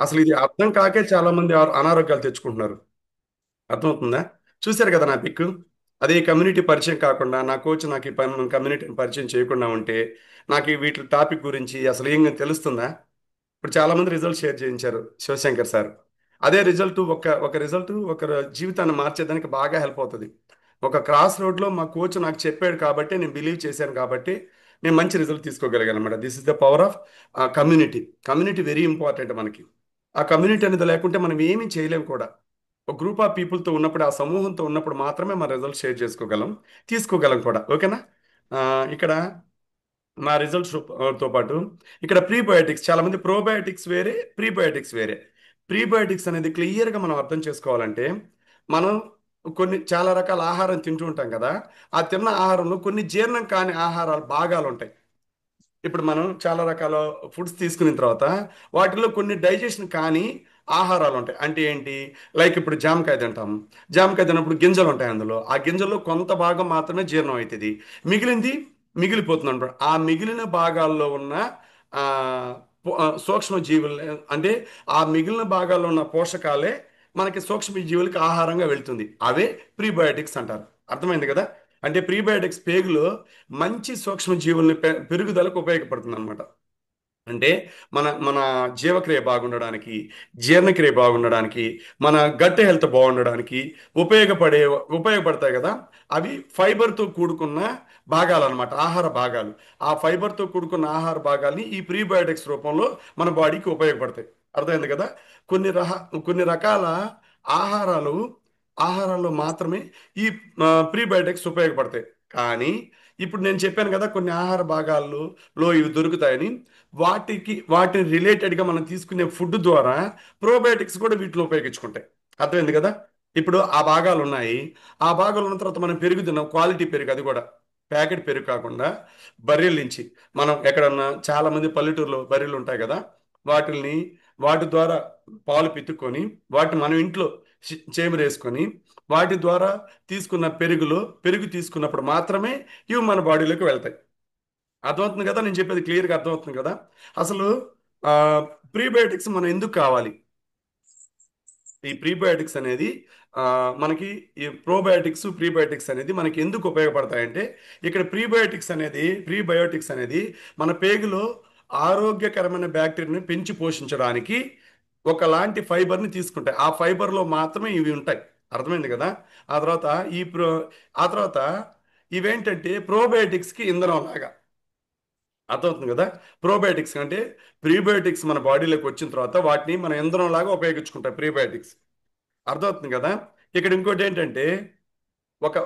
అసలు ఇది అర్థం కాకే చాలా మంది అనారోగ్యాలు తెచ్చుకుంటున్నారు. అర్థమవుతుందా? చూశారు కదా నా పిక్. అదే కమ్యూనిటీ పరిచయం కాకుండా నా కోచ్ నాకు ఈ కమ్యూనిటీని పరిచయం చేయకుండా ఉంటే నాకు ఈ వీటి టాపిక్ గురించి అసలు ఏం తెలుస్తుందా? ఇప్పుడు చాలా మంది రిజల్ట్ షేర్ చేయించారు శివశంకర్ సార్. అదే రిజల్ట్ ఒక రిజల్ట్ ఒక జీవితాన్ని మార్చేదానికి బాగా హెల్ప్ అవుతుంది. ఒక క్రాస్ రోడ్లో మా కోచ్ నాకు చెప్పాడు కాబట్టి నేను బిలీవ్ చేశాను కాబట్టి నేను మంచి రిజల్ట్ తీసుకోగలిగాను అనమాట. This is the power of community. Community very important మనకి. ఆ కమ్యూనిటీ అనేది లేకుంటే మనం ఏమీ చేయలేము కూడా. ఒక గ్రూప్ ఆఫ్ పీపుల్తో ఉన్నప్పుడు, ఆ సమూహంతో ఉన్నప్పుడు మాత్రమే మన రిజల్ట్ షేర్ చేసుకోగలం, తీసుకోగలం కూడా. ఓకేనా? ఆ, ఇక్కడ మా రిజల్ట్స్ తో పాటు ఇక్కడ ప్రీబయోటిక్స్, చాలా మంది ప్రోబయోటిక్స్ వేరే, ప్రీబయోటిక్స్ వేరే. ప్రీబయోటిక్స్ అనేది క్లియర్గా మనం అర్థం చేసుకోవాలంటే, మనం కొన్ని చాలా రకాల ఆహారం తింటూ ఉంటాం కదా. ఆ తిన్న ఆహారంలో కొన్ని జీర్ణం కాని ఆహారాలు భాగాలు ఉంటాయి. ఇప్పుడు మనం చాలా రకాల ఫుడ్స్ తీసుకున్న తర్వాత వాటిలో కొన్ని డైజెషన్ కానీ ఆహారాలు ఉంటాయి. అంటే ఏంటి? లైక్ ఇప్పుడు జామకాయ తింటాం. జామకాయ తిన్నప్పుడు గింజలు ఉంటాయి అందులో. ఆ గింజల్లో కొంత భాగం మాత్రమే జీర్ణం అవుతుంది. మిగిలింది మిగిలిపోతుంది అనమాట. ఆ మిగిలిన భాగాల్లో ఉన్న ఆ, సూక్ష్మ జీవులు, అంటే ఆ మిగిలిన భాగాల్లో ఉన్న పోషకాలే మనకి సూక్ష్మ జీవులకి ఆహారంగా వెళ్తుంది. అవే ప్రీబయోటిక్స్ అంటారు. అర్థమైంది కదా? అంటే ప్రీబయోటిక్స్ పేగులో మంచి సూక్ష్మ జీవుల్ని పెరుగుదలకు ఉపయోగపడుతుంది అనమాట. అంటే మన మన జీవక్రియ బాగుండడానికి, జీర్ణక్రియ బాగుండడానికి, మన గట్ హెల్త్ బాగుండడానికి ఉపయోగపడే ఉపయోగపడతాయి కదా. అవి ఫైబర్తో కూడుకున్న భాగాలు అనమాట, ఆహార భాగాలు. ఆ ఫైబర్తో కూడుకున్న ఆహార భాగాల్ని ఈ ప్రీబయోటిక్స్ రూపంలో మన బాడీకి ఉపయోగపడతాయి. అర్థమైంది కదా? కొన్ని రకాల ఆహారాలు ఆహారాల్లో మాత్రమే ఈ ప్రీబయోటిక్స్ ఉపయోగపడతాయి. కానీ ఇప్పుడు నేను చెప్పాను కదా, కొన్ని ఆహార భాగాల్లో ఇవి దొరుకుతాయని. వాటిని రిలేటెడ్గా మనం తీసుకునే ఫుడ్ ద్వారా ప్రోబయోటిక్స్ కూడా వీటిలో ఉపయోగించుకుంటాయి. అర్థమైంది కదా? ఇప్పుడు ఆ భాగాలు ఉన్నాయి. ఆ భాగాలు ఉన్న తర్వాత మనం పెరుగు తిన్నాం, క్వాలిటీ పెరుగు, అది కూడా ప్యాకెట్ పెరుగు కాకుండా బర్రెల నుంచి. మనం ఎక్కడన్నా చాలా మంది పల్లెటూరులో బర్రెలు ఉంటాయి కదా, వాటిల్ని వాటి ద్వారా పాలు పితుక్కొని వాటిని మనం ఇంట్లో చేమరేసుకొని వాటి ద్వారా తీసుకున్న పెరుగు తీసుకున్నప్పుడు మాత్రమే ఇవి మన బాడీలోకి వెళ్తాయి. అర్థమవుతుంది కదా నేను చెప్పేది? క్లియర్గా అర్థమవుతుంది కదా? అసలు ఆ, ప్రీబయోటిక్స్ మనం ఎందుకు కావాలి? ఈ ప్రీబయోటిక్స్ అనేది ఆ, మనకి ఈ ప్రోబయోటిక్స్ ప్రీబయోటిక్స్ అనేది మనకి ఎందుకు ఉపయోగపడతాయంటే, ఇక్కడ ప్రీబయోటిక్స్ అనేది మన పేగులో ఆరోగ్యకరమైన బ్యాక్టీరియాని పెంచి పోషించడానికి ఒకలాంటి ఫైబర్ని తీసుకుంటాయి. ఆ ఫైబర్లో మాత్రమే ఇవి ఉంటాయి. అర్థమైంది కదా? ఆ తర్వాత ఈ ప్రో ఆ తర్వాత ఇవేంటంటే ప్రోబయోటిక్స్కి ఇంధనం లాగా. అర్థమవుతుంది కదా? ప్రోబయోటిక్స్ అంటే ప్రీబయోటిక్స్ మన బాడీలోకి వచ్చిన తర్వాత వాటిని మన ఇంధనం లాగా ఉపయోగించుకుంటాయి ప్రీబయోటిక్స్. అర్థమవుతుంది కదా? ఇక్కడ ఇంకోటి ఏంటంటే,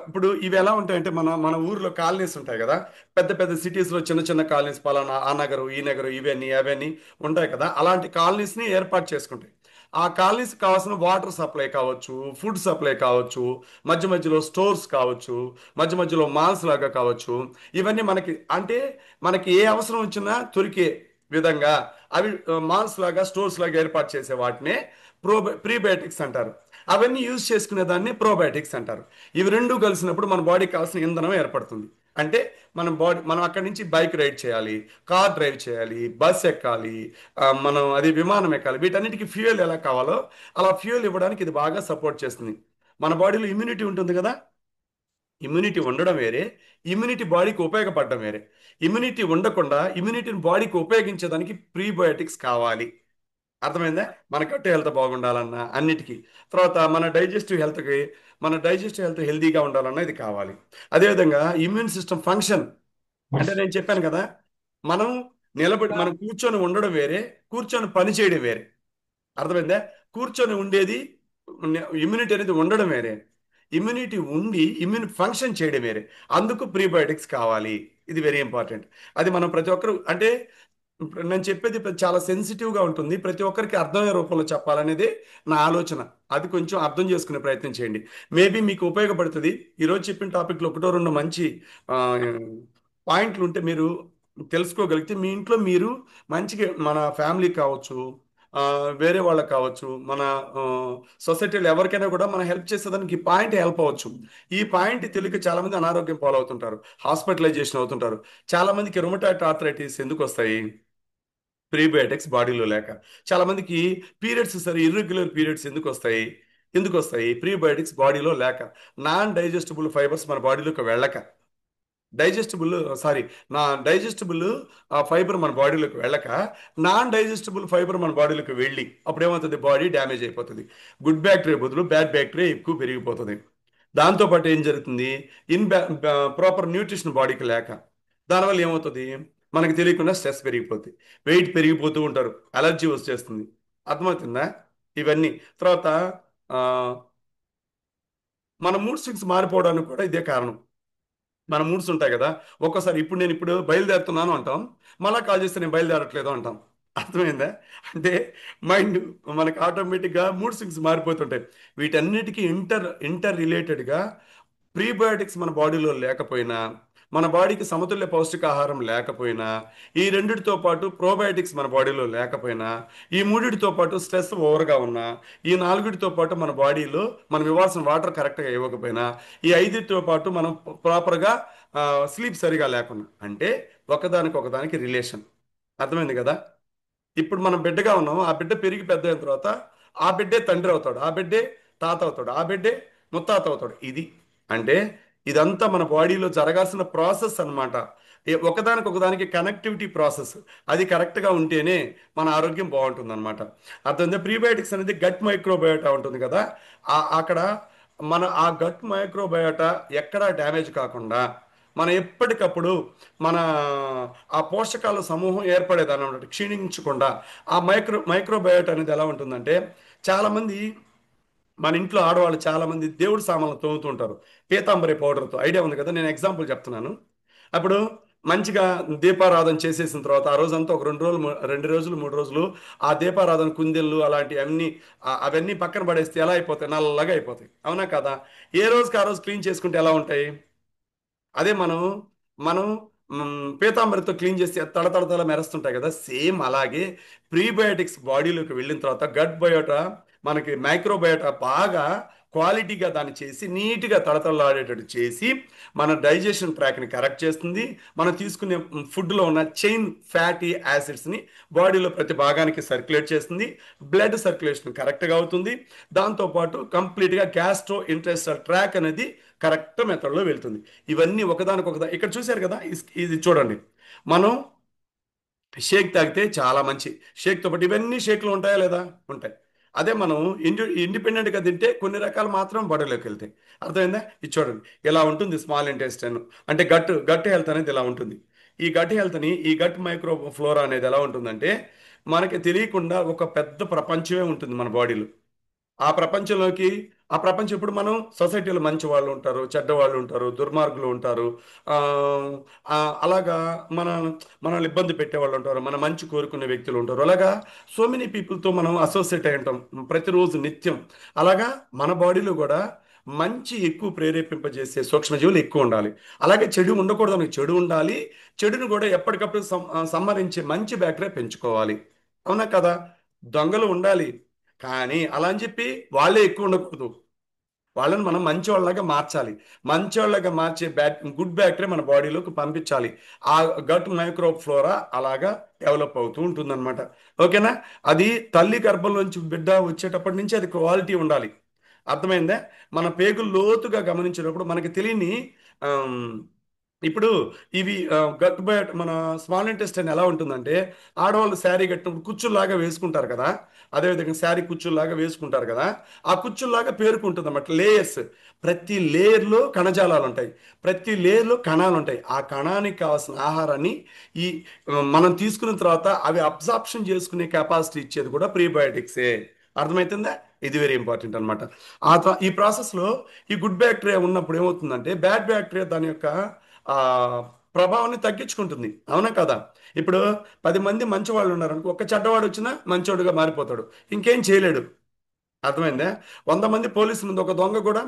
ఇప్పుడు ఇవి ఎలా ఉంటాయంటే, మన మన ఊర్లో కాలనీస్ ఉంటాయి కదా. పెద్ద పెద్ద సిటీస్లో చిన్న చిన్న కాలనీస్, పలానా ఆ నగరు ఈ నగరు ఇవన్నీ అవన్నీ ఉంటాయి కదా. అలాంటి కాలనీస్ని ఏర్పాటు చేసుకుంటాయి. ఆ కాలనీస్ కావాల్సిన వాటర్ సప్లై కావచ్చు, ఫుడ్ సప్లై కావచ్చు, మధ్య మధ్యలో స్టోర్స్ కావచ్చు, మధ్య మధ్యలో మాల్స్ లాగా కావచ్చు. ఇవన్నీ మనకి అంటే మనకి ఏ అవసరం వచ్చినా దొరికే విధంగా అవి మాల్స్ లాగా స్టోర్స్ లాగా ఏర్పాటు చేసే వాటినే ప్రీబయోటిక్స్ అంటారు. అవన్నీ యూజ్ చేసుకునే దాన్ని ప్రోబయోటిక్స్ అంటారు. ఇవి రెండు కలిసినప్పుడు మన బాడీకి కావాల్సిన ఇంధనం ఏర్పడుతుంది. అంటే మనం అక్కడి నుంచి బైక్ రైడ్ చేయాలి, కార్ డ్రైవ్ చేయాలి, బస్ ఎక్కాలి, మనం అది విమానం ఎక్కాలి. వీటన్నిటికీ ఫ్యూయల్ ఎలా కావాలో అలా ఫ్యూయల్ ఇవ్వడానికి ఇది బాగా సపోర్ట్ చేస్తుంది. మన బాడీలో ఇమ్యూనిటీ ఉంటుంది కదా. ఇమ్యూనిటీ ఉండడం వేరే, ఇమ్యూనిటీ బాడీకి ఉపయోగపడడం వేరే. ఇమ్యూనిటీ ఉండకుండా ఇమ్యూనిటీని బాడీకి ఉపయోగించేదానికి ప్రీబయోటిక్స్ కావాలి. అర్థమైందా? మన గట్ హెల్త్ బాగుండాలన్నా అన్నిటికీ. తర్వాత మన డైజెస్టివ్ హెల్త్ హెల్తీగా ఉండాలన్నా ఇది కావాలి. అదేవిధంగా ఇమ్యూన్ సిస్టమ్ ఫంక్షన్, అంటే నేను చెప్పాను కదా, మనం మనం కూర్చొని ఉండడం వేరే, కూర్చొని పని చేయడం వేరే. అర్థమైందా? కూర్చొని ఉండేది, ఇమ్యూనిటీ అనేది ఉండడం వేరే, ఇమ్యూనిటీ ఉండి ఇమ్యూన్ ఫంక్షన్ చేయడం వేరే. అందుకు ప్రీబయోటిక్స్ కావాలి. ఇది వెరీ ఇంపార్టెంట్. అది మనం ప్రతి ఒక్కరు అంటే ఇప్పుడు నేను చెప్పేది చాలా సెన్సిటివ్గా ఉంటుంది, ప్రతి ఒక్కరికి అర్థమయ్యే రూపంలో చెప్పాలనేది నా ఆలోచన. అది కొంచెం అర్థం చేసుకునే ప్రయత్నం చేయండి. మేబీ మీకు ఉపయోగపడుతుంది. ఈరోజు చెప్పిన టాపిక్లో ఒకటో రెండు మంచి ఆ, పాయింట్లు ఉంటే మీరు తెలుసుకోగలిగితే మీ ఇంట్లో మీరు మంచిగా మన ఫ్యామిలీ కావచ్చు, ఆ, వేరే వాళ్ళకి కావచ్చు, మన సొసైటీలో ఎవరికైనా కూడా మనం హెల్ప్ చేసేదానికి ఈ పాయింట్ హెల్ప్ అవ్వచ్చు. ఈ పాయింట్ తెలియక చాలా మంది అనారోగ్యం పాలవుతుంటారు, హాస్పిటలైజేషన్ అవుతుంటారు. చాలా మందికి రుమటాయిడ్ ఆర్థరైటిస్ ఎందుకు వస్తాయి? ప్రీబయోటిక్స్ బాడీలో లేక. చాలా మందికి పీరియడ్స్ సరే ఇర్రెగ్యులర్ పీరియడ్స్ ఎందుకు వస్తాయి? ఎందుకు వస్తాయి? ప్రీబయోటిక్స్ బాడీలో లేక. నాన్ డైజెస్టిబుల్ ఫైబర్స్ మన బాడీలోకి వెళ్ళక. డైజెస్టిబుల్ సారీ నా డైజెస్టిబుల్ ఫైబర్ మన బాడీలోకి వెళ్ళక నాన్ డైజెస్టిబుల్ ఫైబర్ మన బాడీలోకి వెళ్ళి అప్పుడు ఏమవుతుంది? బాడీ డ్యామేజ్ అయిపోతుంది. గుడ్ బ్యాక్టీరియా బదులు బ్యాడ్ బ్యాక్టీరియా ఎక్కువ పెరిగిపోతుంది. దాంతోపాటు ఏం జరుగుతుంది? ఇన్ ప్రాపర్ న్యూట్రిషన్ బాడీకి లేక దానివల్ల ఏమవుతుంది? మనకి తెలియకుండా స్ట్రెస్ పెరిగిపోతుంది. వెయిట్ పెరిగిపోతూ ఉంటారు. అలర్జీ వచ్చేస్తుంది. అర్థమవుతుందా? ఇవన్నీ తర్వాత ఆ, మన మూడ్ స్వింగ్స్ మారిపోవడానికి కూడా ఇదే కారణం. మన మూడ్స్ ఉంటాయి కదా. ఒక్కోసారి ఇప్పుడు బయలుదేరుతున్నాను అంటాం, మళ్ళా కాల్ చేస్తే నేను బయలుదేరట్లేదు అంటాం. అర్థమైందా? అంటే మైండ్ మనకి ఆటోమేటిక్గా మూడ్ స్వింగ్స్ మారిపోతుంటాయి. వీటన్నిటికీ ఇంటర్ రిలేటెడ్గా ప్రీబయోటిక్స్ మన బాడీలో లేకపోయినా, మన బాడీకి సమతుల్య పౌష్టికాహారం లేకపోయినా, ఈ రెండిటితో పాటు ప్రోబయోటిక్స్ మన బాడీలో లేకపోయినా, ఈ మూడిటితో పాటు స్ట్రెస్ ఓవర్గా ఉన్నా, ఈ నాలుగిటితో పాటు మన బాడీలో మనం ఇవ్వాల్సిన వాటర్ కరెక్ట్గా ఇవ్వకపోయినా, ఈ ఐదుటితో పాటు మనం ప్రాపర్గా స్లీప్ సరిగా లేకుండా, అంటే ఒకదానికి ఒకదానికి రిలేషన్. అర్థమైంది కదా? ఇప్పుడు మనం బిడ్డగా ఉన్నాం, ఆ బిడ్డ పెరిగి పెద్ద అయిన తర్వాత ఆ బిడ్డే తండ్రి అవుతాడు, ఆ బిడ్డే తాత అవుతాడు, ఆ బిడ్డే ముత్తాత అవుతాడు. ఇది అంటే ఇదంతా మన బాడీలో జరగాల్సిన ప్రాసెస్ అన్నమాట. ఒకదానికి ఒకదానికి కనెక్టివిటీ ప్రాసెస్. అది కరెక్ట్గా ఉంటేనే మన ఆరోగ్యం బాగుంటుంది అనమాట. అర్థమైందా? ప్రీబయోటిక్స్ అనేది గట్ మైక్రోబయోటా ఉంటుంది కదా. అక్కడ మన ఆ గట్ మైక్రోబయోటా ఎక్కడా డ్యామేజ్ కాకుండా మనం ఎప్పటికప్పుడు మన ఆ పోషకాల సమూహం ఏర్పడేదాన్ని అన్నమాట, క్షీణించకుండా. ఆ మైక్రోబయోట్ అనేది ఎలా ఉంటుందంటే, చాలామంది మన ఇంట్లో ఆడవాళ్ళు చాలామంది దేవుడి సామాన్లు తోముతుంటారు పీతాంబరి పౌడర్తో. ఐడియా ఉంది కదా? నేను ఎగ్జాంపుల్ చెప్తున్నాను. అప్పుడు మంచిగా దీపారాధన చేసేసిన తర్వాత ఆ రోజంతా ఒక 2 రోజులు 2 రోజులు 3 రోజులు ఆ దీపారాధన కుందెళ్ళు అలాంటివి అన్నీ అవన్నీ పక్కన పడేస్తే ఎలా అయిపోతాయి? నల్లగా అయిపోతాయి. అవునా కదా? ఏ రోజుకి ఆ రోజు క్లీన్ చేసుకుంటే ఎలా ఉంటాయి? అదే మనం పీతాంబరితో క్లీన్ చేసి తడతడతల మెరుస్తుంటాయి కదా. సేమ్ అలాగే ప్రీబయోటిక్స్ బాడీలోకి వెళ్ళిన తర్వాత గట్ బయోటా మనకి మైక్రోబయోటా బాగా క్వాలిటీగా దాన్ని చేసి నీట్గా తడతడలాడేటట్టు చేసి మన డైజెషన్ ట్రాక్ని కరెక్ట్ చేస్తుంది. మనం తీసుకునే ఫుడ్లో ఉన్న చైన్ ఫ్యాటీ యాసిడ్స్ని బాడీలో ప్రతి భాగానికి సర్క్యులేట్ చేస్తుంది. బ్లడ్ సర్క్యులేషన్ కరెక్ట్గా అవుతుంది. దాంతోపాటు కంప్లీట్గా గ్యాస్ట్రో ఇంటెస్టల్ ట్రాక్ అనేది కరెక్ట్ మెథడ్లో వెళ్తుంది. ఇవన్నీ ఒకదానికొకదా ఇక్కడ చూశారు కదా. ఇది చూడండి. మనం షేక్ తాగితే చాలా మంచి. షేక్తో పాటు ఇవన్నీ షేక్లు ఉంటాయా లేదా? ఉంటాయి. అదే మనం ఇండిపెండెంట్గా తింటే కొన్ని రకాలు మాత్రం బాడీలోకి వెళ్తాయి. అర్థమైందా? ఇది చూడండి. ఇలా ఉంటుంది స్మాల్ ఇంటెస్టైన్. అంటే గట్ హెల్త్ అనేది ఇలా ఉంటుంది. ఈ గట్ మైక్రో ఫ్లోరా అనేది ఎలా ఉంటుందంటే, మనకి తెలియకుండా ఒక పెద్ద ప్రపంచమే ఉంటుంది మన బాడీలో. ఆ ప్రపంచంలోకి ఆ ప్రపంచం ఇప్పుడు మనం సొసైటీలో మంచి వాళ్ళు ఉంటారు, చెడ్డవాళ్ళు ఉంటారు, దుర్మార్గులు ఉంటారు. ఆ, అలాగా మన మనల్ని ఇబ్బంది పెట్టేవాళ్ళు ఉంటారు, మన మంచి కోరుకునే వ్యక్తులు ఉంటారు. అలాగా సో మెనీ పీపుల్తో మనం అసోసియేట్ అయి ఉంటాం ప్రతిరోజు నిత్యం. అలాగా మన బాడీలో కూడా మంచి ఎక్కువ ప్రేరేపింపజేసే సూక్ష్మజీవులు ఎక్కువ ఉండాలి. అలాగే చెడు ఉండకూడదు, మనకి చెడు ఉండాలి. చెడును కూడా ఎప్పటికప్పుడు సంహరించే మంచి బ్యాక్టీరియా పెంచుకోవాలి. అవునా కదా? దొంగలు ఉండాలి, కానీ అలా అని చెప్పి వాళ్ళే ఎక్కువ ఉండకూడదు. వాళ్ళని మనం మంచోళ్ళగా మార్చాలి. మంచోళ్ళగా మార్చే గుడ్ బ్యాక్టీరియా మన బాడీలోకి పంపించాలి. ఆ గట్ మైక్రోఫ్లోరా అలాగా డెవలప్ అవుతూ ఉంటుందన్నమాట. ఓకేనా? అది తల్లి గర్భంలోంచి బిడ్డ వచ్చేటప్పటి నుంచి అది క్వాలిటీ ఉండాలి. అర్థమైందా? మన పేగులు లోతుగా గమనించినప్పుడు మనకి తెలియని ఆమ్, ఇప్పుడు ఇవి గట్ బయోట్ మన స్మాల్ ఇంటెస్టైన్ ఎలా ఉంటుందంటే, ఆడవాళ్ళు శారీ కట్టినప్పుడు కుచ్చుల్లాగా వేసుకుంటారు కదా. అదేవిధంగా శారీ కుచ్చుల్లాగా వేసుకుంటారు కదా. ఆ కుచ్చుల్లాగా పేరుకుంటుంది అన్నమాట, లేయర్స్. ప్రతి లేయర్లో కణజాలాలు ఉంటాయి, ప్రతి లేయర్లో కణాలు ఉంటాయి. ఆ కణానికి కావాల్సిన ఆహారాన్ని ఈ మనం తీసుకున్న తర్వాత అవి అబ్జార్ప్షన్ చేసుకునే కెపాసిటీ ఇచ్చేది కూడా ప్రీబయోటిక్సే. అర్థమవుతుందా? ఇది వెరీ ఇంపార్టెంట్ అనమాట. ఈ ప్రాసెస్లో ఈ గుడ్ బ్యాక్టీరియా ఉన్నప్పుడు ఏమవుతుందంటే, బ్యాడ్ బ్యాక్టీరియా దాని యొక్క ఆ ప్రభావాన్ని తగ్గించుకుంటుంది. అవునా కదా? ఇప్పుడు 10 మంది మంచి వాళ్ళు ఉన్నారనుకో, ఒక్క చెడ్డవాడు వచ్చినా మంచోడుగా మారిపోతాడు, ఇంకేం చేయలేడు. అర్థమైందా? 100 మంది పోలీసులు ఉంది, ఒక దొంగ కూడా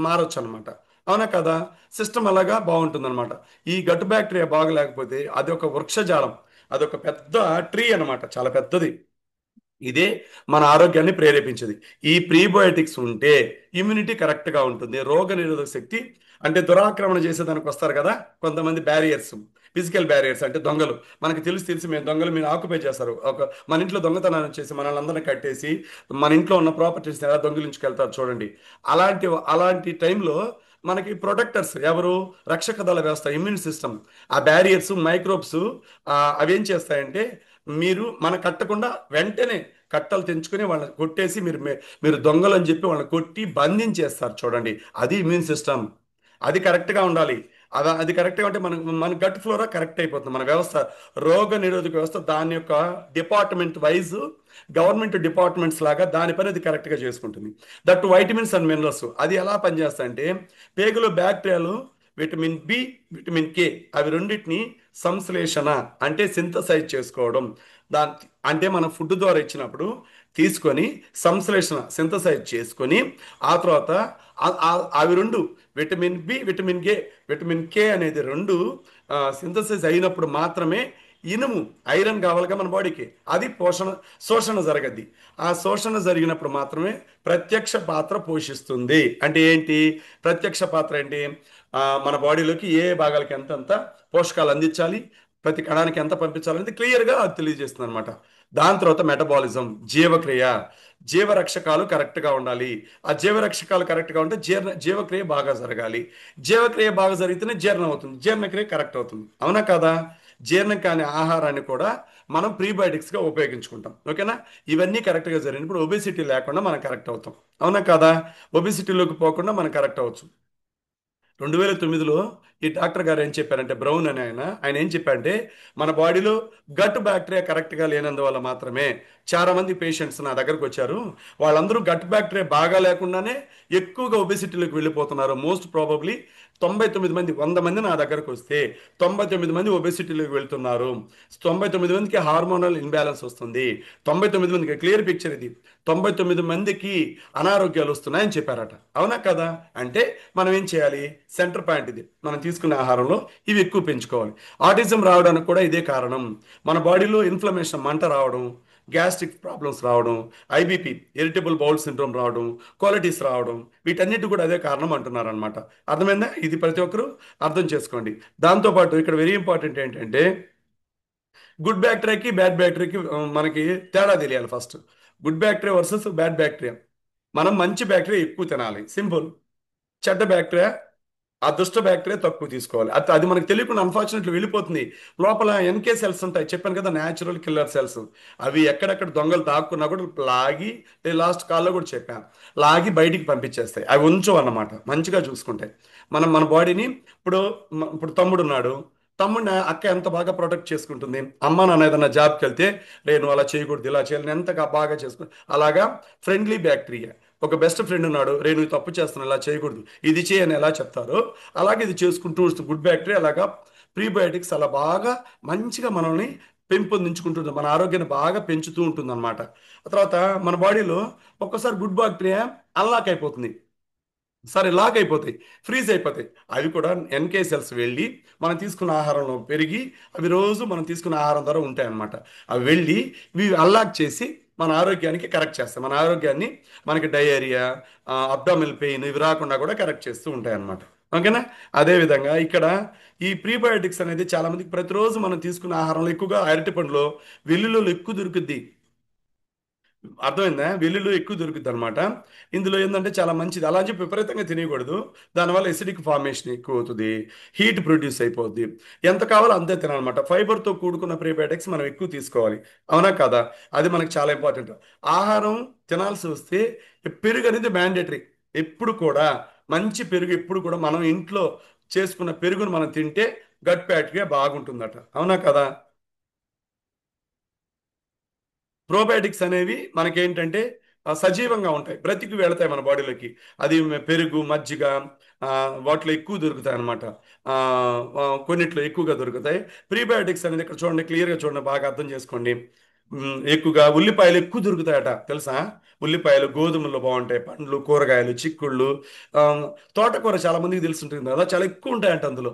మారొచ్చు అనమాట. అవునా కదా? సిస్టమ్ అలాగా బాగుంటుందన్నమాట. ఈ గట్ బ్యాక్టీరియా బాగలేకపోతే అది ఒక వృక్షజాలం, అదొక పెద్ద ట్రీ అన్నమాట, చాలా పెద్దది. ఇదే మన ఆరోగ్యాన్ని ప్రేరేపించేది. ఈ ప్రీబయోటిక్స్ ఉంటే ఇమ్యూనిటీ కరెక్ట్గా ఉంటుంది. రోగ నిరోధక శక్తి, అంటే దురాక్రమణ చేసేదానికి వస్తారు కదా కొంతమంది బ్యారియర్స్, ఫిజికల్ బ్యారియర్స్ అంటే దొంగలు. మనకి తెలిసి మేము దొంగలు మీరు ఆక్యుపై చేస్తారు. మన ఇంట్లో దొంగతనాన్ని చేసి మనల్ని అందరిని కట్టేసి మన ఇంట్లో ఉన్న ప్రాపర్టీస్ని ఎలా దొంగిలించుకెళ్తారు చూడండి. అలాంటి అలాంటి టైంలో మనకి ప్రొటెక్టర్స్ ఎవరు? రక్షక దళ వ్యవస్థ, ఇమ్యూన్ సిస్టమ్. ఆ బ్యారియర్స్, మైక్రోబ్స్ అవేం చేస్తాయంటే మీరు మన కట్టకుండా వెంటనే కట్టలు తెంచుకొని వాళ్ళని కొట్టేసి మీరు దొంగలు అని చెప్పి వాళ్ళని కొట్టి బంధించేస్తారు చూడండి. అది ఇమ్యూన్ సిస్టమ్. అది కరెక్ట్గా ఉండాలి. అది కరెక్ట్గా ఉంటే మన గట్ ఫ్లోరా కరెక్ట్ అయిపోతుంది. మన వ్యవస్థ, రోగ నిరోధక వ్యవస్థ దాని యొక్క డిపార్ట్మెంట్ వైజ్, గవర్నమెంట్ డిపార్ట్మెంట్స్ లాగా దాని పని అది కరెక్ట్గా చేసుకుంటుంది. దట్ వైటమిన్స్ అండ్ మినరల్స్ అది ఎలా పనిచేస్తాయంటే పేగులో బ్యాక్టీరియాలు విటమిన్ బి, విటమిన్ కే అవి రెండింటిని సంశ్లేషణ అంటే సింథసైజ్ చేసుకోవడం. దాని అంటే మన ఫుడ్ ద్వారా ఇచ్చినప్పుడు తీసుకొని సంశ్లేషణ సింథసైజ్ చేసుకొని ఆ తర్వాత అవి రెండు vitamin B, vitamin K, vitamin K అనేది రెండు సింథసైజ్ అయినప్పుడు మాత్రమే ఇనుము, ఐరన్ కావాలిగా మన బాడీకి, అది శోషణ జరగద్ది. ఆ శోషణ జరిగినప్పుడు మాత్రమే ప్రత్యక్ష పాత్ర పోషిస్తుంది. అంటే ఏంటి ప్రత్యక్ష పాత్ర? ఏంటి మన బాడీలోకి ఏ భాగాలకి ఎంతంత పోషకాలు అందించాలి, ప్రతి కణానికి ఎంత పంపించాలనేది క్లియర్గా అది తెలియజేస్తుంది అనమాట. దాని తర్వాత మెటబాలిజం, జీవక్రియ, జీవరక్షకాలు కరెక్ట్గా ఉండాలి. ఆ జీవరక్షకాలు కరెక్ట్గా ఉంటే జీవక్రియ బాగా జరగాలి. జీవక్రియ బాగా జరిగితేనే జీర్ణం అవుతుంది, జీర్ణక్రియ కరెక్ట్ అవుతుంది. అవునా కాదా? జీర్ణం కాని ఆహారాన్ని కూడా మనం ప్రీబయోటిక్స్గా ఉపయోగించుకుంటాం. ఓకేనా? ఇవన్నీ కరెక్ట్గా జరిగినప్పుడు ఒబేసిటీ లేకుండా మనం కరెక్ట్ అవుతాం. అవునా కాదా? ఒబేసిటీలోకి పోకుండా మనం కరెక్ట్ అవ్వచ్చు. 2009లో ఈ డాక్టర్ గారు ఏం చెప్పారంటే, బ్రౌన్ అని ఆయన ఆయన ఏం చెప్పారంటే మన బాడీలో గట్ బ్యాక్టీరియా కరెక్ట్గా లేనందువల్ల మాత్రమే చాలా మంది పేషెంట్స్ నా దగ్గరకు వచ్చారు. వాళ్ళందరూ గట్ బ్యాక్టీరియా బాగా లేకుండానే ఎక్కువగా ఒబెసిటీలోకి వెళ్ళిపోతున్నారు. మోస్ట్ ప్రాబబ్లీ 99 మంది, 100 మంది నా దగ్గరకు వస్తే 99 మంది ఒబెసిటీలోకి వెళ్తున్నారు. 99 మందికి హార్మోనల్ ఇన్బ్యాలెన్స్ వస్తుంది. 99 మందికి క్లియర్ పిక్చర్ ఇది. 99 మందికి అనారోగ్యాలు వస్తున్నాయని చెప్పారట. అవునా కదా? అంటే మనం ఏం చేయాలి? సెంటర్ పాయింట్ ఇది. మనం తీసుకునే ఆహారంలో ఇవి ఎక్కువ పెంచుకోవాలి. ఆటిజం రావడానికి కూడా ఇదే కారణం. మన బాడీలో ఇన్ఫ్లమేషన్, మంట రావడం, గ్యాస్ట్రిక్ ప్రాబ్లమ్స్ రావడం, ఐబీపీ, ఇరిటబుల్ బౌల్ సిండ్రోమ్ రావడం, క్వాలిటీస్ రావడం, వీటన్నిటి కూడా అదే కారణం అంటున్నారు అనమాట. అర్థమైందా? ఇది ప్రతి ఒక్కరూ అర్థం చేసుకోండి. దాంతోపాటు ఇక్కడ వెరీ ఇంపార్టెంట్ ఏంటంటే గుడ్ బ్యాక్టీరియాకి బ్యాడ్ బ్యాక్టీరియాకి మనకి తేడా తెలియాలి first. Good bacteria versus bad bacteria. మనం మంచి బ్యాక్టీరియా ఎక్కువ తినాలి, సింపుల్. చెడ్డ బ్యాక్టీరియా, అదృష్ట బ్యాక్టీరియా తక్కువ తీసుకోవాలి. అది అది మనకు తెలియకుండా అన్ఫార్చునేట్లీ వెళ్ళిపోతుంది. లోపల ఎన్కే సెల్స్ ఉంటాయి, చెప్పాను కదా, న్యాచురల్ కిల్లర్ సెల్స్. అవి ఎక్కడెక్కడ దొంగలు దాక్కున్నా కూడా లాగి, లాస్ట్ కాల్లో కూడా చెప్పాను, లాగి బయటికి పంపించేస్తాయి. అవి ఉంచవు అన్నమాట, మంచిగా చూసుకుంటాయి. మనం మన బాడీని ఇప్పుడు తమ్ముడు ఉన్నాడు. తమ్ముడిని అక్క ఎంత బాగా ప్రొటెక్ట్ చేసుకుంటుంది. అమ్మ నాన్న ఏదైనా జాబ్కి వెళ్తే నేను అలా చేయకూడదు, ఇలా చేయాలి, నేను ఎంతగా బాగా చేసుకు అలాగా ఫ్రెండ్లీ బ్యాక్టీరియా. ఒక బెస్ట్ ఫ్రెండ్ ఉన్నాడు, రే నువ్వు తప్పు చేస్తున్నావు, ఇలా చేయకూడదు, ఇది చేయని ఎలా చెప్తారో అలాగే ఇది చేసుకుంటూ వస్తుంది గుడ్ బ్యాక్టీరియా. అలాగా ప్రీబయోటిక్స్ అలా బాగా మంచిగా మనల్ని పెంపొందించుకుంటుంది, మన ఆరోగ్యాన్ని బాగా పెంచుతూ ఉంటుంది అనమాట. ఆ తర్వాత మన బాడీలో ఒక్కసారి గుడ్ బ్యాక్టీరియా అన్లాక్ అయిపోతుంది, సరే లాక్ అయిపోతాయి, ఫ్రీజ్ అయిపోతాయి. అవి కూడా ఎన్కే సెల్స్ వెళ్ళి మనం తీసుకున్న ఆహారంలో పెరిగి అవి రోజు మనం తీసుకున్న ఆహారం ద్వారా ఉంటాయి అన్నమాట. అవి వెళ్ళి ఇవి అన్లాక్ చేసి మన ఆరోగ్యానికి కరెక్ట్ చేస్తాయి. మన ఆరోగ్యాన్ని, మనకి డయేరియా, అబ్డామినల్ పెయిన్ ఇవి రాకుండా కూడా కరెక్ట్ చేస్తూ ఉంటాయి అన్నమాట. ఓకేనా? అదేవిధంగా ఇక్కడ ఈ ప్రీబయోటిక్స్ అనేది చాలా మందికి ప్రతిరోజు మనం తీసుకున్న ఆహారంలో ఎక్కువగా అరటి పండులో వెల్లుల్లిలో ఎక్కువ దొరుకుద్ది. అర్థమైందా? వెల్లుల్లి ఎక్కువ దొరుకుతుంది అనమాట. ఇందులో ఏంటంటే చాలా మంచిది. అలా అని చెప్పి విపరీతంగా తినకూడదు. దానివల్ల ఎసిడిక్ ఫార్మేషన్ ఎక్కువ అవుతుంది, హీట్ ప్రొడ్యూస్ అయిపోద్ది. ఎంత కావాలో అంతే తినాలన్నమాట. ఫైబర్తో కూడుకున్న ప్రీబయోటిక్స్ మనం ఎక్కువ తీసుకోవాలి. అవునా కదా? అది మనకు చాలా ఇంపార్టెంట్. ఆహారం తినాల్సి వస్తే పెరుగు అనేది మ్యాండేటరీ. ఎప్పుడు కూడా మంచి పెరుగు, ఎప్పుడు కూడా మనం ఇంట్లో చేసుకున్న పెరుగును మనం తింటే గట్ బ్యాక్టీరియా బాగుంటుందట. అవునా కదా? ప్రోబయాటిక్స్ అనేవి మనకేంటంటే సజీవంగా ఉంటాయి, బ్రతికి వెళతాయి మన బాడీలోకి. అది పెరుగు, మజ్జిగ, వాటిలో ఎక్కువ దొరుకుతాయి అన్నమాట. కొన్నిట్లో ఎక్కువగా దొరుకుతాయి. ప్రీబయోటిక్స్ అనేది ఇక్కడ చూడండి, క్లియర్గా చూడండి, బాగా అర్థం చేసుకోండి. ఎక్కువగా ఉల్లిపాయలు ఎక్కువ దొరుకుతాయట, తెలుసా? ఉల్లిపాయలు, గోధుమలు బాగుంటాయి, పండ్లు, కూరగాయలు, చిక్కుళ్ళు, ఆ, తోటకూర చాలా మందికి తెలుసుంటుంది కదా, చాలా ఎక్కువ ఉంటాయంట అందులో.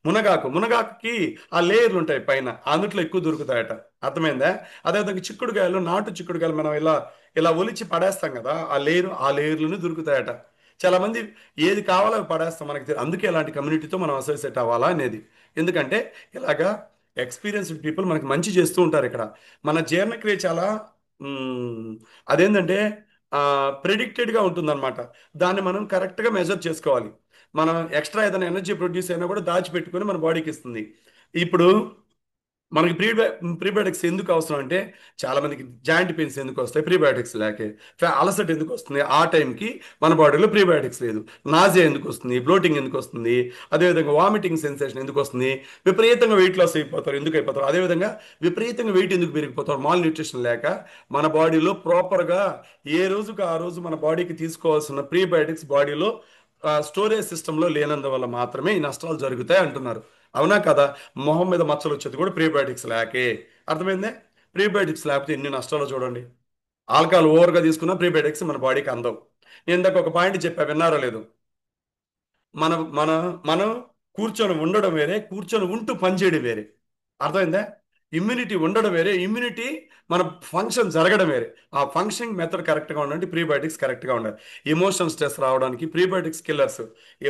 మునగాకుకి ఆ లేయర్లు ఉంటాయి పైన, అందుట్లో ఎక్కువ దొరుకుతాయట. అర్థమైందా? అదేవిధంగా చిక్కుడుకాయలు, నాటు చిక్కుడుకాయలు మనం ఇలా ఇలా ఒలిచి పడేస్తాం కదా, ఆ లేయర్లోనే దొరుకుతాయట. చాలా మంది ఏది కావాలో అవి పడేస్తాం, మనకి అందుకే ఇలాంటి కమ్యూనిటీతో మనం అసోసియేట్ అవ్వాలా అనేది. ఎందుకంటే ఇలాగా ఎక్స్పీరియన్స్డ్ పీపుల్ మనకి మంచి చేస్తూ ఉంటారు ఇక్కడ. మన జీర్ణక్రియ చాలా మ్, అదేంటంటే ప్రిడిక్టెడ్గా ఉంటుందన్నమాట. దాన్ని మనం కరెక్ట్గా మెజర్ చేసుకోవాలి. మనం ఎక్స్ట్రా ఏదైనా ఎనర్జీ ప్రొడ్యూస్ అయినా కూడా దాచిపెట్టుకొని మన బాడీకి ఇస్తుంది. ఇప్పుడు మనకి ప్రీబయోటిక్స్ ఎందుకు అవసరం అంటే, చాలా మందికి జాయింట్ పెయిన్స్ ఎందుకు వస్తాయి? ప్రీబయోటిక్స్ లేకే. అలసట ఎందుకు వస్తుంది? ఆ టైంకి మన బాడీలో ప్రీబయోటిక్స్ లేదు. నాజియా ఎందుకు వస్తుంది? బ్లోటింగ్ ఎందుకు వస్తుంది? అదేవిధంగా వామిటింగ్ సెన్సేషన్ ఎందుకు వస్తుంది? విపరీతంగా వెయిట్ లాస్ అయిపోతారు, ఎందుకు అయిపోతారు? అదేవిధంగా విపరీతంగా వెయిట్ ఎందుకు పెరిగిపోతారు? మాల్ న్యూట్రిషన్ లేక. మన బాడీలో ప్రాపర్గా ఏ రోజుకి ఆ రోజు మన బాడీకి తీసుకోవాల్సిన ప్రీబయోటిక్స్ బాడీలో స్టోరేజ్ సిస్టంలో లేనందువల్ల మాత్రమే ఈ నష్టాలు జరుగుతాయి అంటున్నారు. అవునా కదా? మొహం మీద మచ్చలు వచ్చేది కూడా ప్రీబయోటిక్స్ లేకే. అర్థమైందే? ప్రీబయోటిక్స్ లేకపోతే ఎన్ని నష్టాలు చూడండి. ఆల్కహాల్ ఓవర్గా తీసుకున్న ప్రీబయోటిక్స్ మన బాడీకి అందవు. నేను ఇందాక ఒక పాయింట్ చెప్పా, విన్నారో లేదు? మన మన మనం కూర్చొని ఉండడం వేరే, కూర్చొని ఉంటూ పనిచేయడం వేరే. అర్థమైందా? ఇమ్యూనిటీ ఉండడం వేరే, ఇమ్యూనిటీ మన ఫంక్షన్ జరగడం వేరే. ఆ ఫంక్షనింగ్ మెథడ్ కరెక్ట్గా ఉండాలంటే ప్రీబయోటిక్స్ కరెక్ట్గా ఉండాలి. ఎమోషన్ స్ట్రెస్ రావడానికి ప్రీబయోటిక్స్ కిల్లర్స్.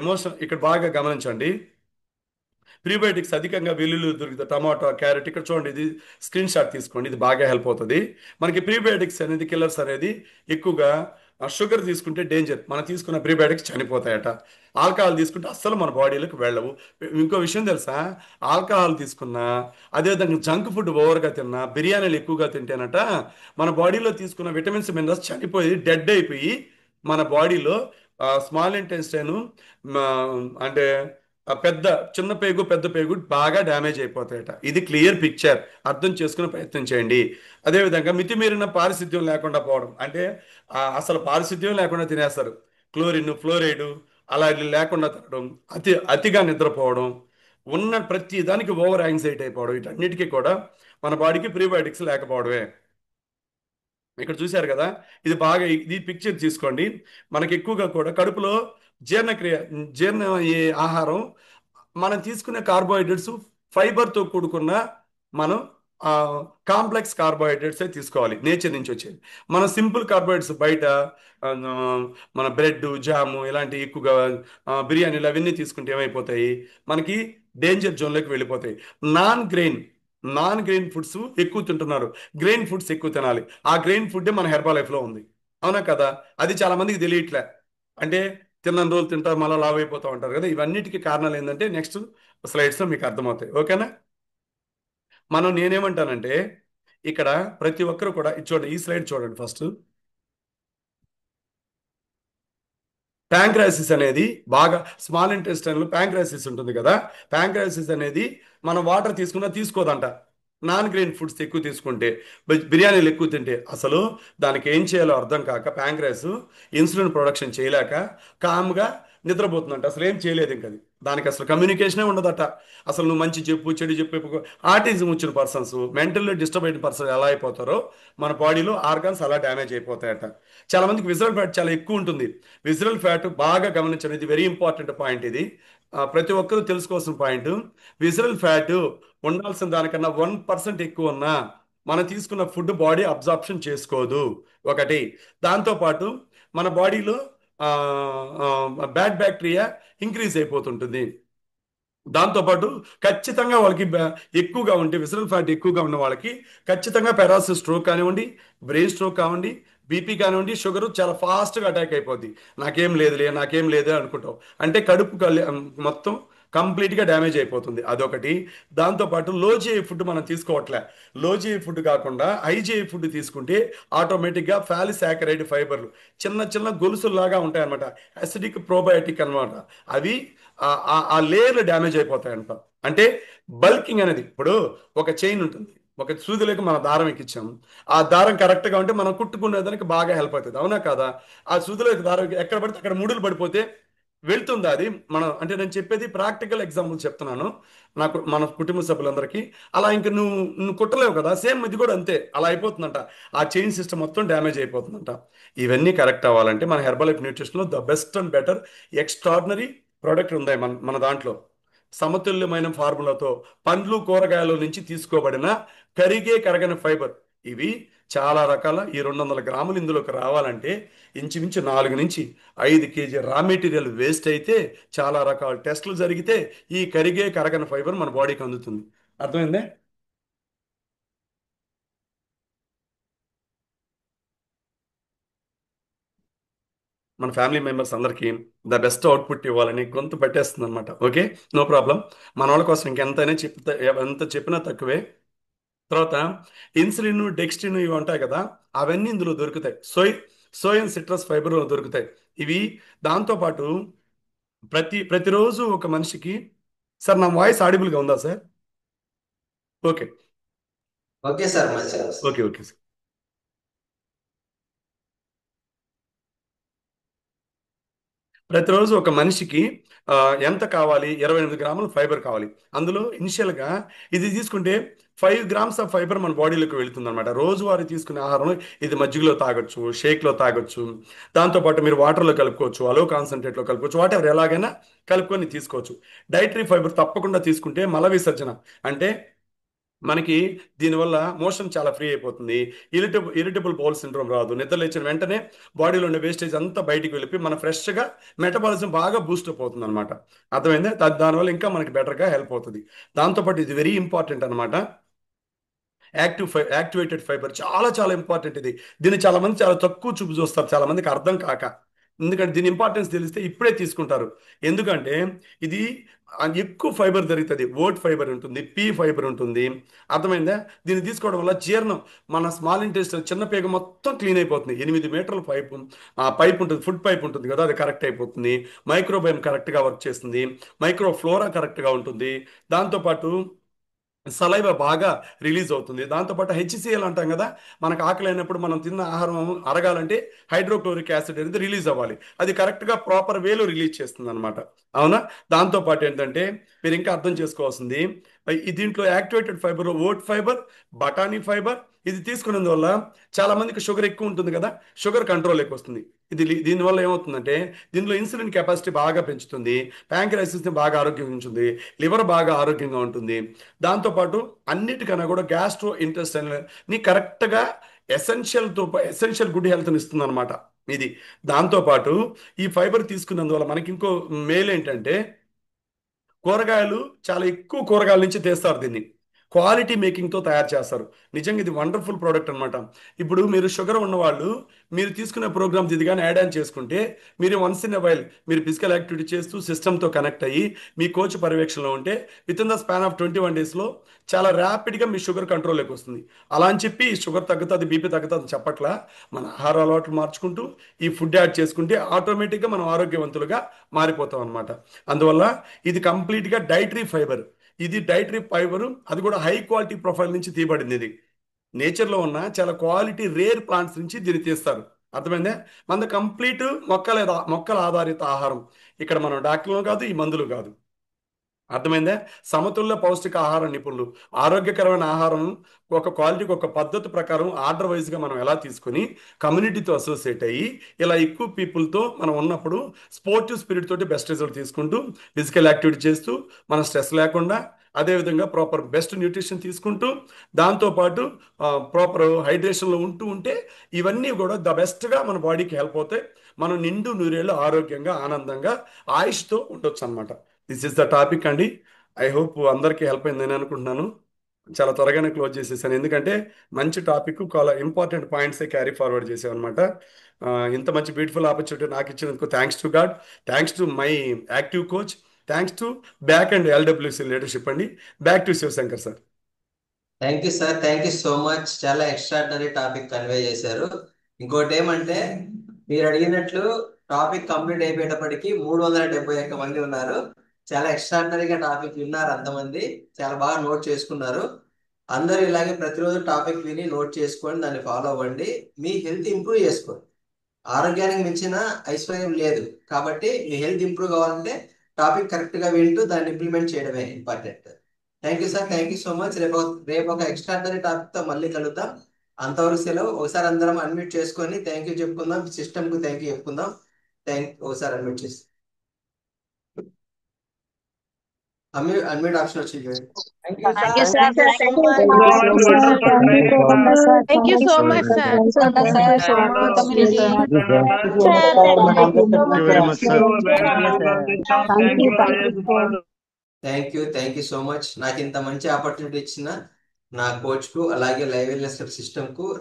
ఎమోషన్ ఇక్కడ బాగా గమనించండి. ప్రీబయోటిక్స్ అధికంగా వెల్లుల్లి దొరుకుతాయి, టమాటో, క్యారెట్. ఇక్కడ చూడండి, ఇది స్క్రీన్ షాట్ తీసుకోండి, ఇది బాగా హెల్ప్ అవుతుంది. మనకి ప్రీబయోటిక్స్ అనేది, కిల్లర్స్ అనేది ఎక్కువగా షుగర్ తీసుకుంటే డేంజర్. మనం తీసుకున్న ప్రీబయోటిక్స్ చనిపోతాయట. ఆల్కహాల్ తీసుకుంటే అస్సలు మన బాడీలోకి వెళ్ళవు. ఇంకో విషయం తెలుసా? ఆల్కహాల్ తీసుకున్నా, అదేవిధంగా జంక్ ఫుడ్ ఓవర్గా తిన్నా, బిర్యానీలు ఎక్కువగా తింటేనట మన బాడీలో తీసుకున్న విటమిన్స్, మినరల్స్ చనిపోయి డెడ్ అయిపోయి మన బాడీలో స్మాల్ ఇంటెస్టైన్ అంటే పెద్ద చిన్న పేగు పెద్ద పేగు బాగా డ్యామేజ్ అయిపోతాయట. ఇది క్లియర్ పిక్చర్, అర్థం చేసుకునే ప్రయత్నం చేయండి. అదేవిధంగా మితిమీరిన పారిశుద్ధ్యం లేకుండా పోవడం అంటే అసలు పారిశుద్ధ్యం లేకుండా తినేస్తారు. క్లోరిన్, ఫ్లోరైడ్ అలా లేకుండా తినడం, అతిగా నిద్రపోవడం, ఉన్న ప్రతి దానికి ఓవర్ యాంగ్జైటీ అయిపోవడం, వీటన్నిటికీ కూడా మన బాడీకి ప్రీబయోటిక్స్ లేకపోవడమే. ఇక్కడ చూశారు కదా, ఇది బాగా ఇది పిక్చర్ తీసుకోండి. మనకి ఎక్కువగా కూడా కడుపులో జీర్ణక్రియ జీర్ణ ఈ ఆహారం, మనం తీసుకునే కార్బోహైడ్రేట్స్ ఫైబర్తో కూడుకున్న మనం కాంప్లెక్స్ కార్బోహైడ్రేట్సే తీసుకోవాలి, నేచర్ నుంచి వచ్చేది. మన సింపుల్ కార్బోహైడ్రేట్స్ బయట ఆ, మన బ్రెడ్, జాము ఇలాంటి ఎక్కువగా బిర్యానీలు అవన్నీ తీసుకుంటే ఏమైపోతాయి? మనకి డేంజర్ జోన్లోకి వెళ్ళిపోతాయి. Non grain non grain foods ఎక్కువ తింటున్నారు. గ్రెయిన్ ఫుడ్స్ ఎక్కువ తినాలి. ఆ గ్రెయిన్ ఫుడ్ మన హెర్బల్ లైఫ్లో ఉంది. అవునా కదా? అది చాలా మందికి తెలియట్లే. అంటే తిన్న రోజులు తింటారు, మళ్ళీ లావ్ అయిపోతూ ఉంటారు కదా. ఇవన్నిటికీ కారణాలు ఏంటంటే నెక్స్ట్ స్లైడ్స్లో మీకు అర్థమవుతాయి. ఓకేనా? నేనేమంటానంటే, ఇక్కడ ప్రతి ఒక్కరు కూడా ఇది చూడండి, ఈ స్లైడ్ చూడండి ఫస్ట్. ప్యాంక్రాసిస్ అనేది బాగా స్మాల్ ఇంటెస్టైన్లో ప్యాంక్రాసిస్ ఉంటుంది కదా. ప్యాంక్రాసిస్ అనేది మనం వాటర్ తీసుకున్నా తీసుకోదంట. నాన్ గ్రెయిన్ ఫుడ్స్ ఎక్కువ తీసుకుంటే, బిర్యానీలు ఎక్కువ తింటే అసలు దానికి ఏం చేయాలో అర్థం కాక ప్యాంక్రాస్ ఇన్సులిన్ ప్రొడక్షన్ చేయలేక కామ్గా నిద్రపోతుందంట. అసలు ఏం చేయలేదు ఇంక అది. దానికి అసలు కమ్యూనికేషనే ఉండదట. అసలు నువ్వు మంచి చెప్పు, చెడు చెప్పు. ఆటిజం వచ్చిన పర్సన్స్, మెంటల్లీ డిస్టర్బ్ అయిన పర్సన్స్ ఎలా అయిపోతారో మన బాడీలో ఆర్గాన్స్ అలా డ్యామేజ్ అయిపోతాయట. చాలా మందికి విజరల్ ఫ్యాట్ చాలా ఎక్కువ ఉంటుంది. విజరల్ ఫ్యాట్ బాగా గమనించండి, ఇది వెరీ ఇంపార్టెంట్ పాయింట్ ఇది. ప్రతి ఒక్కరూ తెలుసుకోవాల్సిన పాయింట్. విజరల్ ఫ్యాట్ ఉండాల్సిన దానికన్నా 1% ఎక్కువ ఉన్నా మనం తీసుకున్న ఫుడ్ బాడీ అబ్జార్ప్షన్ చేసుకోదు, ఒకటి. దాంతోపాటు మన బాడీలో బ్యాడ్ బ్యాక్టీరియా ఇంక్రీజ్ అయిపోతుంటుంది. దాంతోపాటు ఖచ్చితంగా వాళ్ళకి ఎక్కువగా ఉంటే, విసరల్ ఫ్యాట్ ఎక్కువగా ఉన్న వాళ్ళకి ఖచ్చితంగా పెరాసిస్ స్ట్రోక్ కానివ్వండి, బ్రెయిన్ స్ట్రోక్ కానివ్వండి, బీపీ కానివ్వండి, షుగర్ చాలా ఫాస్ట్గా అటాక్ అయిపోద్ది. నాకేం లేదే అనుకుంటాం. అంటే కడుపు మొత్తం కంప్లీట్గా డ్యామేజ్ అయిపోతుంది, అదొకటి. దాంతోపాటు లో జీఐ ఫుడ్ మనం తీసుకోవట్లే. లో జీఐ ఫుడ్ కాకుండా హై జీఐ ఫుడ్ తీసుకుంటే ఆటోమేటిక్గా ఫ్యాలిసాకరైడ్ ఫైబర్లు చిన్న చిన్న గొలుసుల్లాగా ఉంటాయన్నమాట. అసిడిక్ ప్రోబయోటిక్ అన్నమాట. అవి ఆ లేయర్లు డ్యామేజ్ అయిపోతాయంట. అంటే బల్కింగ్ అనేది, ఇప్పుడు ఒక చైన్ ఉంటుంది, ఒక సూదిలోకి మన దారం ఎక్కించాము. ఆ దారం కరెక్ట్గా ఉంటే మనం కుట్టుకునేదానికి బాగా హెల్ప్ అవుతుంది. అవునా కదా? ఆ సూదిలోకి దారం ఎక్కడ పడితే అక్కడ ముడులు పడిపోతే వెళ్తుందా అది? అంటే నేను చెప్పేది ప్రాక్టికల్ ఎగ్జాంపుల్ చెప్తున్నాను, నాకు మన కుటుంబ సభ్యులందరికీ. అలా ఇంక నువ్వు కుట్టలేవు కదా, సేమ్ ఇది కూడా అంతే, అలా అయిపోతుందంట. ఆ చైన్ సిస్టమ్ మొత్తం డ్యామేజ్ అయిపోతుందంట. ఇవన్నీ కరెక్ట్ అవ్వాలంటే మన హెర్బల్ లైఫ్ న్యూట్రిషన్లో the best and better extraordinary product ఉంది మన మన దాంట్లో. సమతుల్యమైన ఫార్ములాతో పండ్లు కూరగాయల నుంచి తీసుకోబడిన కరిగే కరగని ఫైబర్. ఇవి చాలా రకాల ఈ 200 గ్రాములు ఇందులోకి రావాలంటే ఇంచుమించు 4 నుంచి 5 కేజీ రా మెటీరియల్ వేస్ట్ అయితే చాలా రకాల టెస్టులు జరిగితే ఈ కరిగే కరగని ఫైబర్ మన బాడీకి అందుతుంది. అర్థమైందే? మన ఫ్యామిలీ మెంబర్స్ అందరికీ ద బెస్ట్ అవుట్పుట్ ఇవ్వాలని గొంతు పట్టేస్తుంది అనమాట. Okay, no problem. మన వాళ్ళ కోసం ఇంకెంతైనా చెప్తే ఎంత చెప్పినా తక్కువే. తర్వాత ఇన్సులిన్, డెక్స్ట్రిన్ ఇవి ఉంటాయి కదా, అవన్నీ ఇందులో దొరుకుతాయి. సోయన్ సిట్రస్ ఫైబర్ దొరుకుతాయి ఇవి. దాంతోపాటు ప్రతిరోజు ఒక మనిషికి, సార్ నా వాయిస్ ఆడిబుల్గా ఉందా సార్? ఓకే. ఓకే సార్, మంచిగా వస్తుంది. Okay, okay. ప్రతిరోజు ఒక మనిషికి ఆ, ఎంత కావాలి? 28 గ్రాములు ఫైబర్ కావాలి. అందులో ఇనిషియల్గా ఇది తీసుకుంటే 5 గ్రామ్స్ ఆఫ్ ఫైబర్ మన బాడీలోకి వెళుతుంది అనమాట. రోజువారీ తీసుకునే ఆహారంలో ఇది మజ్జిగలో తాగొచ్చు, షేక్లో తాగొచ్చు, దాంతోపాటు మీరు వాటర్లో కలుపుకోవచ్చు, అలో కాన్సన్ట్రేట్లో కలుపుకోవచ్చు, వాట్ ఎవర్ ఎలాగైనా కలుపుకొని తీసుకోవచ్చు. డైటరీ ఫైబర్ తప్పకుండా తీసుకుంటే మల విసర్జన అంటే మనకి దీనివల్ల మోషన్ చాలా ఫ్రీ అయిపోతుంది. ఇరిటబుల్ బౌల్ సిండ్రోమ్ రాదు. నిద్ర లేచిన వెంటనే బాడీలో ఉండే వేస్టేజ్ అంతా బయటికి వెళ్ళిపోయి మన ఫ్రెష్గా మెటబాలిజం బాగా బూస్ట్ అప్ అవుతుంది అనమాట. అర్థమైందా? దానివల్ల ఇంకా మనకి బెటర్గా హెల్ప్ అవుతుంది. దాంతోపాటు ఇది వెరీ ఇంపార్టెంట్ అనమాట. యాక్టివేటెడ్ ఫైబర్ చాలా చాలా ఇంపార్టెంట్ ఇది. దీన్ని చాలా మంది చాలా తక్కువ చూపు చూస్తారు, చాలా మందికి అర్థం కాక. ఎందుకంటే దీని ఇంపార్టెన్స్ తెలిస్తే ఇప్పుడే తీసుకుంటారు. ఎందుకంటే ఇది ఎక్కువ ఫైబర్ దొరుకుతుంది. ఓట్ ఫైబర్ ఉంటుంది, పీ ఫైబర్ ఉంటుంది. అర్థమైందా? దీన్ని తీసుకోవడం వల్ల జీర్ణం, మన స్మాల్ ఇంటెస్టైన్ చిన్న పేగ మొత్తం క్లీన్ అయిపోతుంది. 8 మీటర్ల పైపు, ఆ పైప్ ఉంటుంది, ఫుడ్ పైప్ ఉంటుంది కదా, అది కరెక్ట్ అయిపోతుంది. మైక్రోబయోమ్ కరెక్ట్గా వర్క్ చేస్తుంది. మైక్రో ఫ్లోరా కరెక్ట్గా ఉంటుంది. దాంతోపాటు సలైవ బాగా రిలీజ్ అవుతుంది. దాంతోపాటు హెచ్సిఎల్ అంటాం కదా, మనకు ఆకలి అయినప్పుడు మనం తిన్న ఆహారం అరగాలంటే హైడ్రోక్లోరిక్ యాసిడ్ అనేది రిలీజ్ అవ్వాలి. అది కరెక్ట్గా ప్రాపర్ వేలో రిలీజ్ చేస్తుంది అనమాట. అవునా? దాంతోపాటు ఏంటంటే మీరు ఇంకా అర్థం చేసుకోవాల్సింది, దీంట్లో యాక్టివేటెడ్ ఫైబర్, ఓట్ ఫైబర్, బఠానీ ఫైబర్, ఇది తీసుకున్నందువల్ల చాలా మందికి షుగర్ ఎక్కువ ఉంటుంది కదా, షుగర్ కంట్రోల్లోకి వస్తుంది. దీనివల్ల ఏమవుతుందంటే దీనిలో ఇన్సులిన్ కెపాసిటీ బాగా పెంచుతుంది, ప్యాంక్రయాసిస్ని బాగా ఆరోగ్యం ఉంచుతుంది, లివర్ బాగా ఆరోగ్యంగా ఉంటుంది. దాంతోపాటు అన్నిటికన్నా కూడా గ్యాస్ట్రో ఇంటెస్టైన్ని కరెక్ట్గా ఎసెన్షియల్ గుడ్ హెల్త్ని ఇస్తుంది అనమాట ఇది. దాంతోపాటు ఈ ఫైబర్ తీసుకున్నందువల్ల మనకి ఇంకో మేలు ఏంటంటే కూరగాయలు చాలా ఎక్కువ కూరగాయల నుంచి తీస్తారు దీన్ని. క్వాలిటీ మేకింగ్తో తయారు చేస్తారు. నిజంగా ఇది వండర్ఫుల్ ప్రోడక్ట్ అనమాట. ఇప్పుడు మీరు షుగర్ ఉన్నవాళ్ళు మీరు తీసుకునే ప్రోగ్రామ్స్ ఇది కానీ యాడ్ ఆన్ చేసుకుంటే మీరు వన్స్ ఇన్ వైల్ మీరు ఫిజికల్ యాక్టివిటీ చేస్తూ సిస్టమ్తో కనెక్ట్ అయ్యి మీ కోచ్ పర్యవేక్షణలో ఉంటే with in the span of 21 డేస్లో చాలా ర్యాపిడ్గా మీ షుగర్ కంట్రోల్లోకి వస్తుంది. అలా అని చెప్పి షుగర్ తగ్గుతుంది, బీపీ తగ్గుతుంది చెప్పట్లా. మన ఆహార అలవాట్లు మార్చుకుంటూ ఈ ఫుడ్ యాడ్ చేసుకుంటే ఆటోమేటిక్గా మనం ఆరోగ్యవంతులుగా మారిపోతాం అనమాట. అందువల్ల ఇది కంప్లీట్గా డైటరీ ఫైబర్. ఇది డైటరీ ఫైబర్, అది కూడా హై క్వాలిటీ ప్రొఫైల్ నుంచి తీయబడింది. ఇది నేచర్లో ఉన్న చాలా క్వాలిటీ రేర్ ప్లాంట్స్ నుంచి దీన్ని తీస్తారు. అర్థమైందే? మన కంప్లీట్ మొక్కల ఆధారిత ఆహారం. ఇక్కడ మనం డాక్టర్లు కాదు, ఈ మందులు కాదు. అర్థమైందా? సమతుల్య పౌష్టిక ఆహార నిపుణులు. ఆరోగ్యకరమైన ఆహారం ఒక క్వాలిటీకి ఒక పద్ధతి ప్రకారం ఆర్డర్ వైజ్గా మనం ఎలా తీసుకొని కమ్యూనిటీతో అసోసియేట్ అయ్యి ఇలా ఎక్కువ పీపుల్తో మనం ఉన్నప్పుడు స్పోర్టివ్ స్పిరిట్ తోటి బెస్ట్ రిజల్ట్ తీసుకుంటూ ఫిజికల్ యాక్టివిటీ చేస్తూ మన స్ట్రెస్ లేకుండా, అదేవిధంగా ప్రాపర్ బెస్ట్ న్యూట్రిషన్ తీసుకుంటూ దాంతోపాటు ప్రాపర్ హైడ్రేషన్లో ఉంటూ ఉంటే ఇవన్నీ కూడా ద బెస్ట్గా మన బాడీకి హెల్ప్ అవుతాయి. మనం నిండు నూరేళ్ళు ఆరోగ్యంగా ఆనందంగా ఆయుష్తో ఉండొచ్చు అనమాట. దిస్ ఇస్ ద టాపిక్ అండి. ఐ హోప్ అందరికీ హెల్ప్ అయింది నేను అనుకుంటున్నాను. చాలా త్వరగానే క్లోజ్ చేసేసాను, ఎందుకంటే మంచి టాపిక్, చాలా ఇంపార్టెంట్ పాయింట్సే క్యారీ ఫార్వర్డ్ చేసామన్నమాట. ఇంత మంచి బ్యూటిఫుల్ ఆపర్చునిటీ నాకు ఇచ్చినందుకు thanks to God, thanks to my active coach, thanks to back and LWC leadership అండి. Back to Shivashankar sir. Thank you sir, thank you so much. చాలా ఎక్స్ట్రాడినరీ టాపిక్ కన్వే చేశారు. ఇంకోటి ఏమంటే, మీరు అడిగినట్లు టాపిక్ కంప్లీట్ అయిపోయేటప్పటికి 371 మంది ఉన్నారు. చాలా ఎక్స్ట్రాడినరీగా టాపిక్ విన్నారు అంతమంది. చాలా బాగా నోట్ చేసుకున్నారు. అందరూ ఇలాగే ప్రతిరోజు టాపిక్ విని నోట్ చేసుకొని దాన్ని ఫాలో అవ్వండి. మీ హెల్త్ ఇంప్రూవ్ చేసుకోండి. ఆరోగ్యానికి మించిన ఐశ్వర్యం లేదు. కాబట్టి మీ హెల్త్ ఇంప్రూవ్ కావాలంటే టాపిక్ కరెక్ట్ గా వింటూ దాన్ని ఇంప్లిమెంట్ చేయడమే important. Thank you sir, thank you so much. రేపు ఒక ఎక్స్ట్రాడనరీ టాపిక్ తో మళ్ళీ కలుద్దాం. అంతవరకు సెలవు. ఒకసారి అందరం అన్మ్యూట్ చేసుకొని థ్యాంక్ యూ చెప్పుకుందాం. సిస్టమ్ కు థ్యాంక్ యూ చెప్పుకుందాం. ఒకసారి అన్మ్యూట్ చేసి అన్మ్యూట్ ఆప్షన్ వచ్చింది. Thank you, Thank sir. you, sir. Thank you Thank so you much. so Thank much, you so sir. much, Thank Wonderful. you, Thank you, Kodanda sir. Thank you Thank you, so sir. much, sir. Kodanda Thank sir. you, Thank sir. you, Shoma Thank community. you, Thank you, Mr. sir. Anand. Sir, thank you so Thank you much, very sir. much, sir. Very Thank you, well sir. on the job. Thank you, thank you so much. Thank you so much. నాకు ఇంత మంచి opportunity ఇచ్చిన నా coach కు అలాగే live system కు